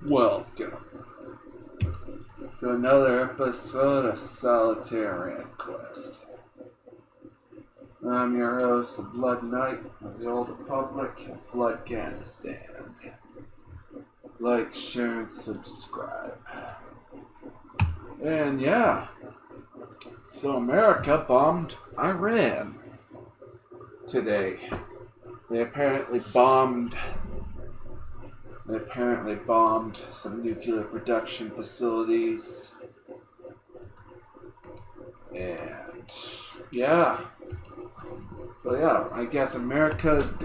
Welcome to another episode of Solitaire Rant Quest. I'm your host, the Blood Knight of the Old Republic of Bloodganistan. Like, share, and subscribe. And yeah, so America bombed Iran today. They apparently bombed some nuclear production facilities. And yeah. So yeah, I guess America has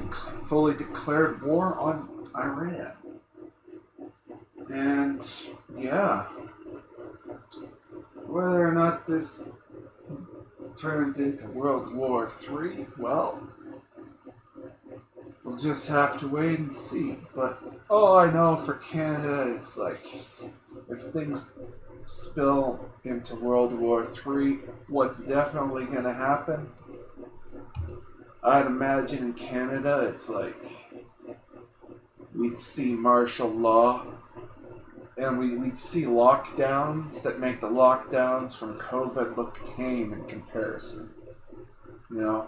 fully declared war on Iran. And yeah, whether or not this turns into World War III, well, we'll just have to wait and see. But all I know for Canada is, like, if things spill into World War III, what's definitely going to happen? I'd imagine in Canada it's like we'd see martial law and we'd see lockdowns that make the lockdowns from COVID look tame in comparison. You know?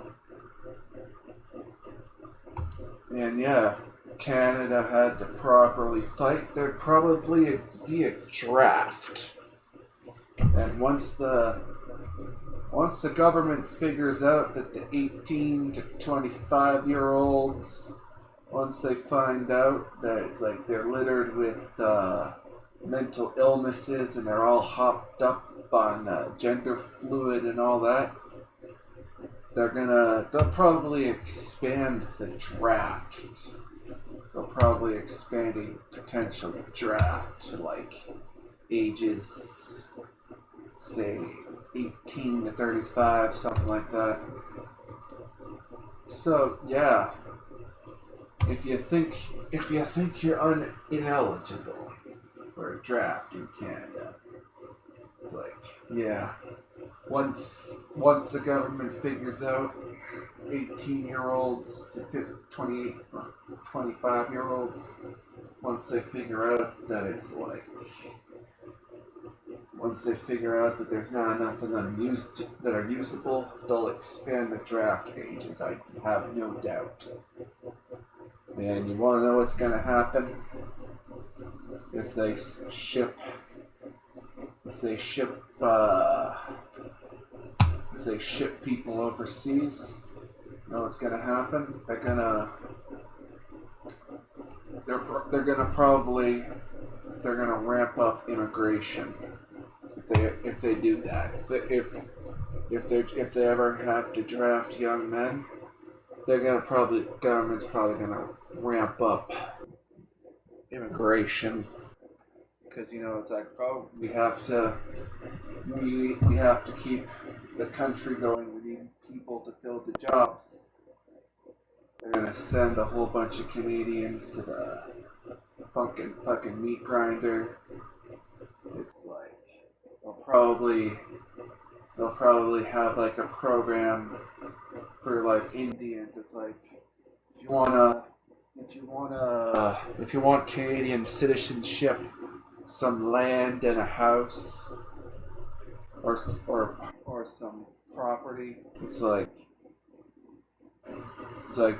And yeah, if Canada had to properly fight, there'd probably be a draft. And once the government figures out that the 18 to 25-year-olds, once they find out that it's like they're littered with mental illnesses and they're all hopped up on gender fluid and all that, they'll probably expand the draft. They'll probably expand a potential draft to like ages, say 18 to 35, something like that. So yeah, if you think you're ineligible for a draft in Canada, it's like, yeah, once the government figures out 18-year-olds to 28, 25-year-olds, once they figure out that it's like, once they figure out that there's not enough of them that are usable, they'll expand the draft ages, I have no doubt. And you want to know what's going to happen? If they ship people overseas, you know what's going to happen? They're gonna ramp up immigration if they do that. If they ever have to draft young men, government's probably gonna ramp up immigration, because you know it's like, oh, we have to keep the country going. We need people to fill the jobs. They're gonna send a whole bunch of Canadians to the fucking meat grinder. It's like they'll probably have like a program for like Indians. It's like if you want Canadian citizenship, some land and a house, or some property. It's like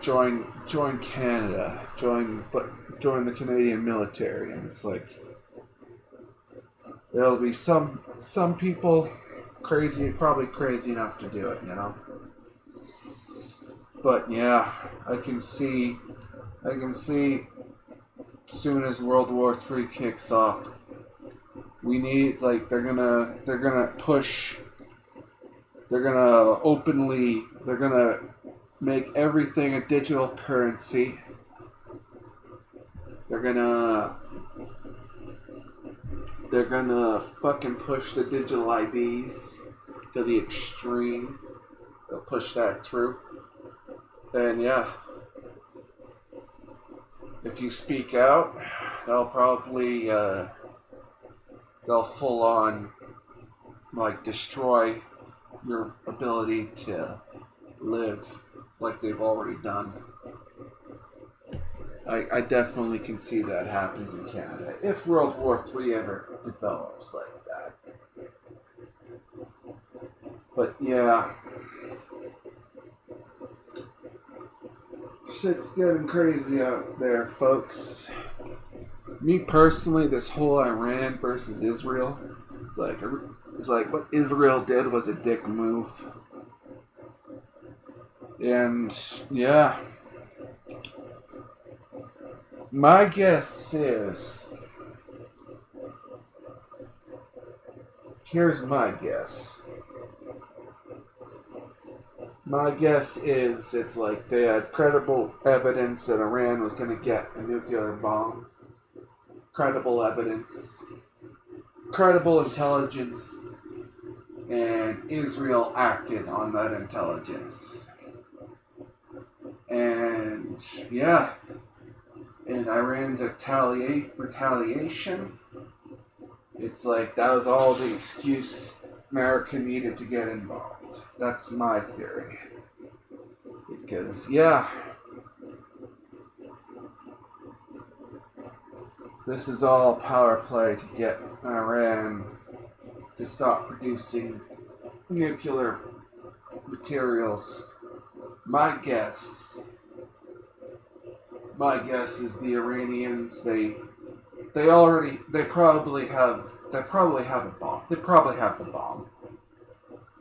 join Canada, join the Canadian military, and it's like there'll be some people probably crazy enough to do it, you know. But yeah, I can see soon as World War III kicks off, they're gonna make everything a digital currency. They're gonna fucking push the digital IDs to the extreme. They'll push that through. And yeah, if you speak out, they'll full on like destroy your ability to live like they've already done. I definitely can see that happening in Canada if World War III ever develops like that. But yeah, shit's getting crazy out there, folks. Me personally, this whole Iran versus Israel, it's like what Israel did was a dick move. And yeah, my guess is, here's my guess. My guess is it's like they had credible evidence that Iran was going to get a nuclear bomb. Credible evidence. Credible intelligence. And Israel acted on that intelligence. And yeah, in Iran's retaliation, it's like that was all the excuse America needed to get involved. That's my theory. Because, yeah, this is all power play to get Iran to stop producing nuclear materials. My guess is the Iranians, they probably have a bomb. They probably have the bomb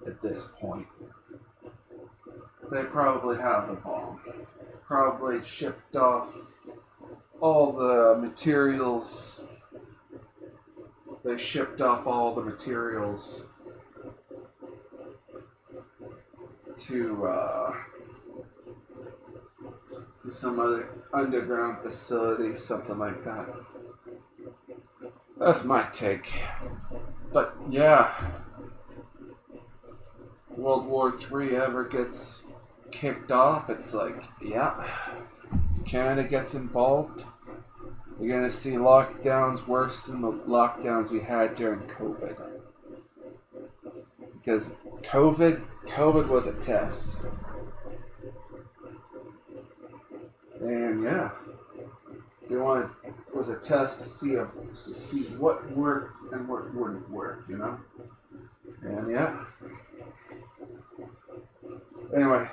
at this point. They probably have the bomb. Probably shipped off all the materials. They shipped off all the materials to some other underground facility, something like that. That's my take. But yeah, World War III ever gets kicked off, it's like, yeah, Canada gets involved. You're going to see lockdowns worse than the lockdowns we had during COVID. Because COVID was a test. And yeah, it was a test to see what worked and what wouldn't work, you know? And yeah. Anyway,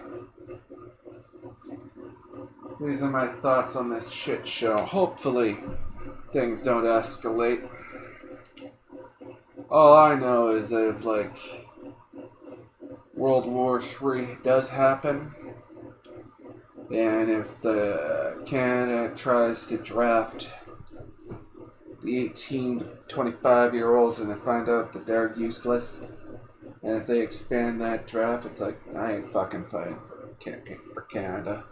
these are my thoughts on this shit show. Hopefully, things don't escalate. All I know is that if, like, World War III does happen, and if the Canada tries to draft the 18 to 25-year-olds and they find out that they're useless, and if they expand that draft, it's like, I ain't fucking fighting for Canada.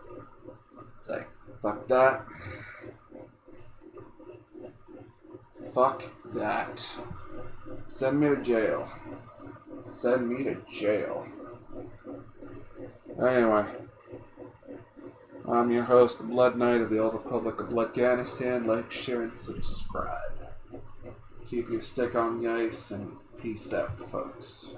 It's like, fuck that. Fuck that. Send me to jail. Send me to jail. Anyway, I'm your host, the Blood Knight of the Old Republic of Bloodganistan. Like, share, and subscribe. Keep your stick on the ice, and peace out, folks.